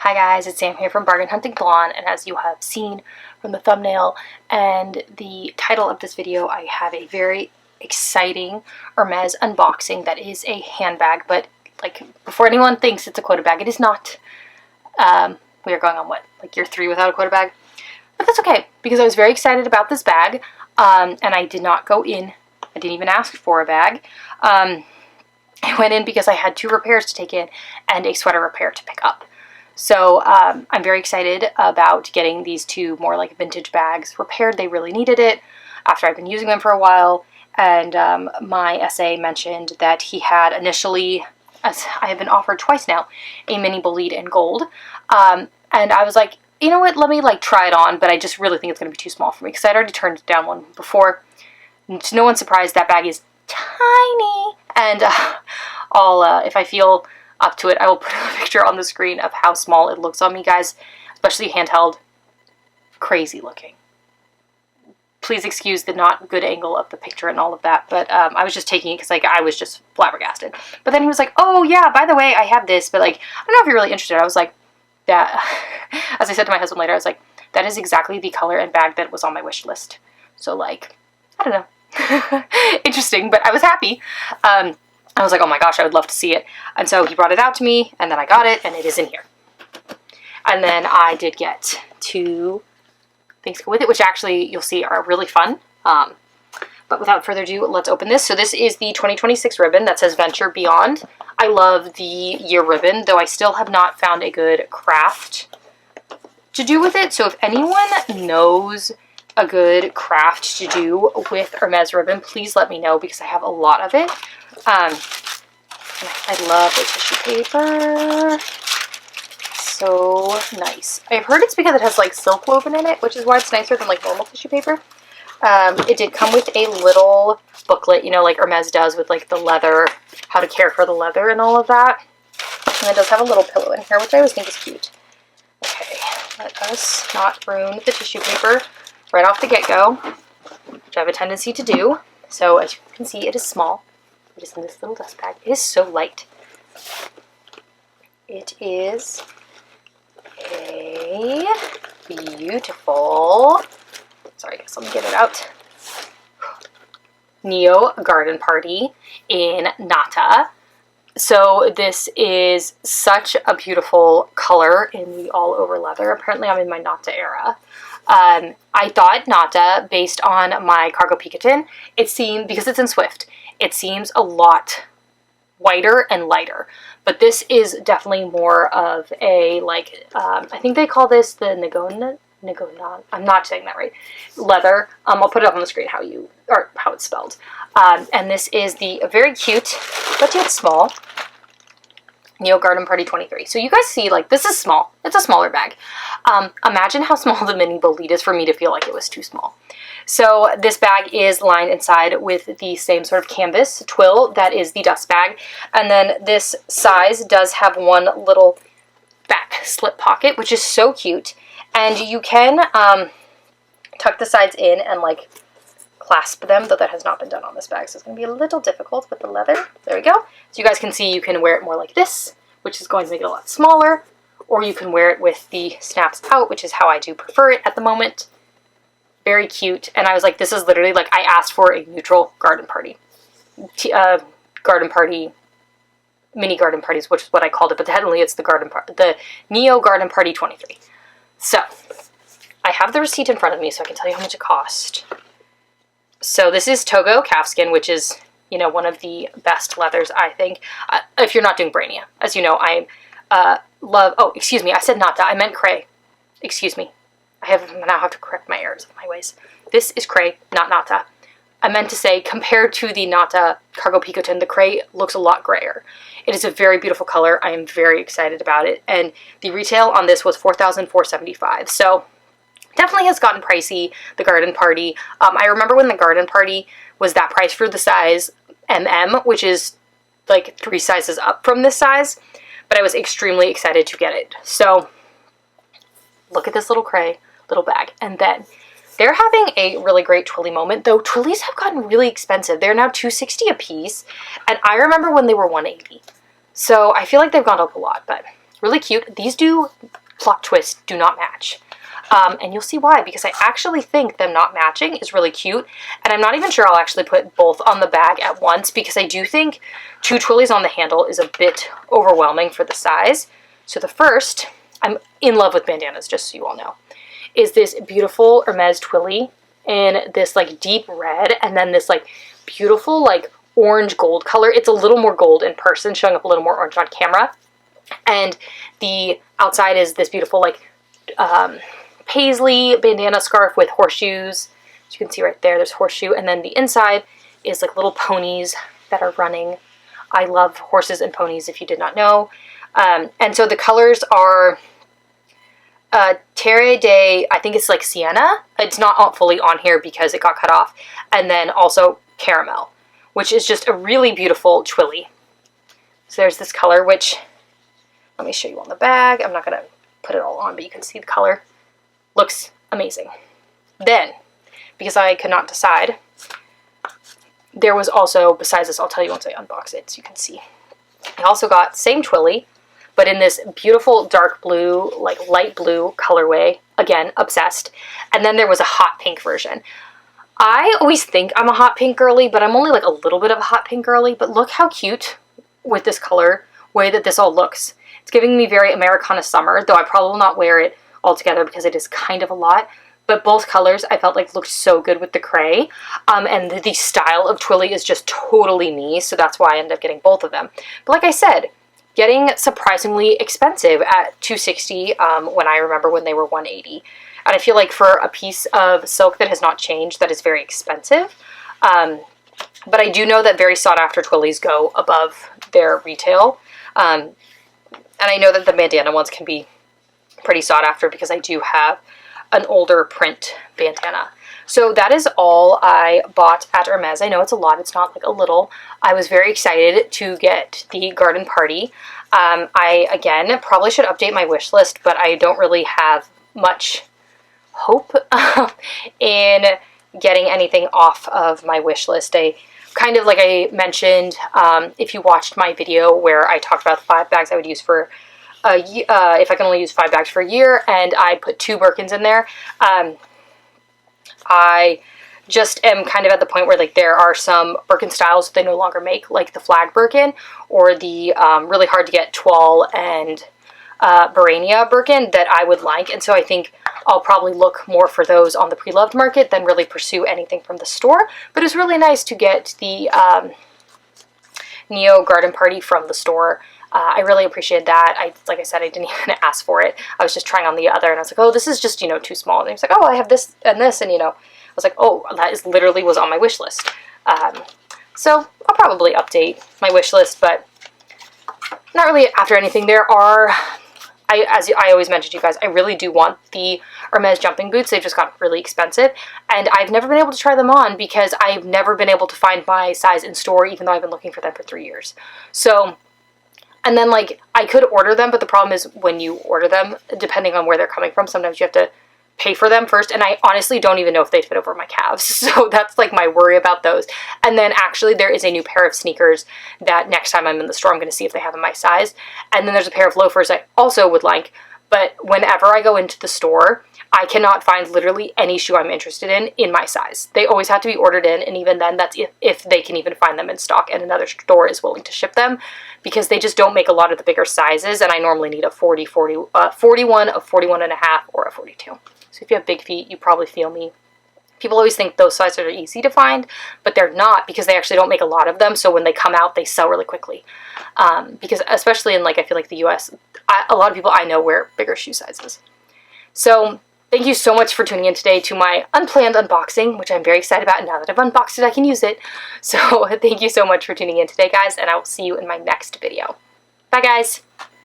Hi guys, it's Sam here from Bargain.hunting.blonde, and as you have seen from the thumbnail and the title of this video, I have a very exciting Hermes unboxing that is a handbag, but like before anyone thinks it's a quota bag, it is not. We are going on what, like year 3 without a quota bag? But that's okay, because I was very excited about this bag, and I did not go in. I didn't even ask for a bag. I went in because I had 2 repairs to take in and a sweater repair to pick up. So I'm very excited about getting these 2 more like vintage bags repaired. They really needed it after I've been using them for a while. And my SA mentioned that he had initially, as I have been offered twice now, a mini bolide in gold. And I was like, you know what, let me like try it on, but I just really think it's going to be too small for me because I'd already turned down one before. To no one's surprise, that bag is tiny. And if I feel up to it, I will put a picture on the screen of how small it looks on me, guys, especially handheld. Crazy looking. Please excuse the not good angle of the picture and all of that, but I was just taking it because like I was just flabbergasted. But then he was like, oh yeah, by the way, I have this, but like I don't know if you're really interested. I was like, that, as I said to my husband later, I was like, that is exactly the color and bag that was on my wish list. So like, I don't know. Interesting, but I was happy. I was like, oh my gosh, I would love to see it. And so he brought it out to me, and then I got it, and it is in here. And then I did get 2 things to go with it, which actually you'll see are really fun. But without further ado, let's open this. So this is the 2026 ribbon that says Venture Beyond. I love the year ribbon, though I still have not found a good craft to do with it. So if anyone knows a good craft to do with Hermes ribbon, please let me know because I have a lot of it. I love the tissue paper. So nice. I've heard it's because it has like silk woven in it, which is why it's nicer than like normal tissue paper. It did come with a little booklet, you know, like Hermes does with like the leather, how to care for the leather and all of that. And it does have a little pillow in here, which I always think is cute. Okay, let us not ruin the tissue paper right off the get-go, which I have a tendency to do. So as you can see, it is small. It is in this little dust bag. It is so light. It is a beautiful, sorry guys, let me get it out, Neo Garden Party in Nata. So this is such a beautiful color in the all over leather. Apparently I'm in my Nata era. I thought Nata, based on my cargo Picotin, it seemed, because it's in Swift, it seems a lot whiter and lighter. But this is definitely more of a, like, I think they call this the Nagonan, I'm not saying that right, leather. I'll put it up on the screen how it's spelled. And this is the very cute, but yet small, Neo Garden Party 23. So you guys see, like, this is small. It's a smaller bag. Imagine how small the mini bolide is for me to feel like it was too small. So this bag is lined inside with the same sort of canvas twill that is the dust bag. And then this size does have one little back slip pocket, which is so cute. And you can tuck the sides in and like clasp them, though that has not been done on this bag, so it's going to be a little difficult with the leather. There we go. So you guys can see you can wear it more like this, which is going to make it a lot smaller, or you can wear it with the snaps out, which is how I do prefer it at the moment. Very cute. And I was like, this is literally like, I asked for a neutral garden party. Garden party, mini garden parties, which is what I called it, but technically it's the Neo Garden Party 23. So I have the receipt in front of me so I can tell you how much it cost. So this is Togo calfskin, which is, you know, one of the best leathers, I think, if you're not doing Brandear. As you know, I love, oh, excuse me, I said Nata, I meant cray. Excuse me. I now have to correct my errors of my ways. This is cray, not Nata. I meant to say, compared to the Nata Cargo Picotin, the cray looks a lot grayer. It is a very beautiful color. I am very excited about it. And the retail on this was $4,475. So definitely has gotten pricey, the Garden Party. I remember when the Garden Party was that price for the size MM, which is like 3 sizes up from this size. But I was extremely excited to get it. So look at this little cray, little bag. And then they're having a really great twilly moment, though twillies have gotten really expensive. They're now $260 a piece. And I remember when they were $180. So I feel like they've gone up a lot, but really cute. These plot twist do not match. And you'll see why, because I actually think them not matching is really cute. And I'm not even sure I'll actually put both on the bag at once, because I do think 2 twillies on the handle is a bit overwhelming for the size. So the first, I'm in love with bandanas, just so you all know, is this beautiful Hermes twilly in this like deep red, and then this like beautiful like orange gold color. It's a little more gold in person, showing up a little more orange on camera. And the outside is this beautiful like paisley bandana scarf with horseshoes. As you can see right there, there's horseshoe, and then the inside is like little ponies that are running. I love horses and ponies, if you did not know. And so the colors are Terre de, I think it's like sienna. It's not fully on here because it got cut off. And then also caramel, which is just a really beautiful twilly. So there's this color, which, let me show you on the bag. I'm not going to put it all on, but you can see the color. Looks amazing. Then, because I could not decide, there was also, besides this, I'll tell you once I unbox it so you can see. I also got same twilly, but in this beautiful dark blue, like light blue colorway. Again, obsessed. And then there was a hot pink version. I always think I'm a hot pink girly, but I'm only like a little bit of a hot pink girly. But look how cute with this color way that this all looks. It's giving me very Americana summer, though I probably will not wear it all together because it is kind of a lot. But both colors I felt like looked so good with the cray. And the style of twilly is just totally me, so that's why I ended up getting both of them. But like I said, getting surprisingly expensive at $260 when I remember when they were $180. And I feel like for a piece of silk that has not changed, that is very expensive. But I do know that very sought after twillies go above their retail. And I know that the bandana ones can be pretty sought after because I do have an older print bandana. So that is all I bought at Hermes. I know it's a lot, it's not like a little. I was very excited to get the garden party. I, again, probably should update my wish list, but I don't really have much hope in getting anything off of my wish list. I kind of, like I mentioned, if you watched my video where I talked about the 5 bags I would use for if I can only use 5 bags for a year, and I put 2 Birkins in there, I just am kind of at the point where like there are some Birkin styles that they no longer make, like the flag Birkin or the really hard to get Toile and Barania Birkin that I would like, and so I think I'll probably look more for those on the Preloved market than really pursue anything from the store. But it's really nice to get the Neo Garden Party from the store. I really appreciated that. Like I said, I didn't even ask for it. I was just trying on the other, and I was like, oh, this is just, too small. And he was like, oh, I have this and this, and, I was like, oh, that is literally was on my wish list. So I'll probably update my wish list, but not really after anything. There are, as I always mention to you guys, I really do want the Hermes jumping boots. They've just gotten really expensive, and I've never been able to try them on because I've never been able to find my size in store, even though I've been looking for them for 3 years. So, and then, like, I could order them, but the problem is when you order them, depending on where they're coming from, sometimes you have to pay for them first, and I honestly don't even know if they'd fit over my calves, so that's, like, my worry about those. And then, actually, there is a new pair of sneakers that next time I'm in the store, I'm going to see if they have in my size. And then there's a pair of loafers I also would like, but whenever I go into the store, I cannot find literally any shoe I'm interested in my size. They always have to be ordered in, and even then, that's if they can even find them in stock and another store is willing to ship them, because they just don't make a lot of the bigger sizes, and I normally need a 41, a 41 and a half, or a 42. So if you have big feet, you probably feel me. People always think those sizes are easy to find, but they're not, because they actually don't make a lot of them, so when they come out, they sell really quickly. Because especially in, like, I feel like the US, a lot of people I know wear bigger shoe sizes. So thank you so much for tuning in today to my unplanned unboxing, which I'm very excited about, and now that I've unboxed it, I can use it. So thank you so much for tuning in today, guys, and I will see you in my next video. Bye, guys!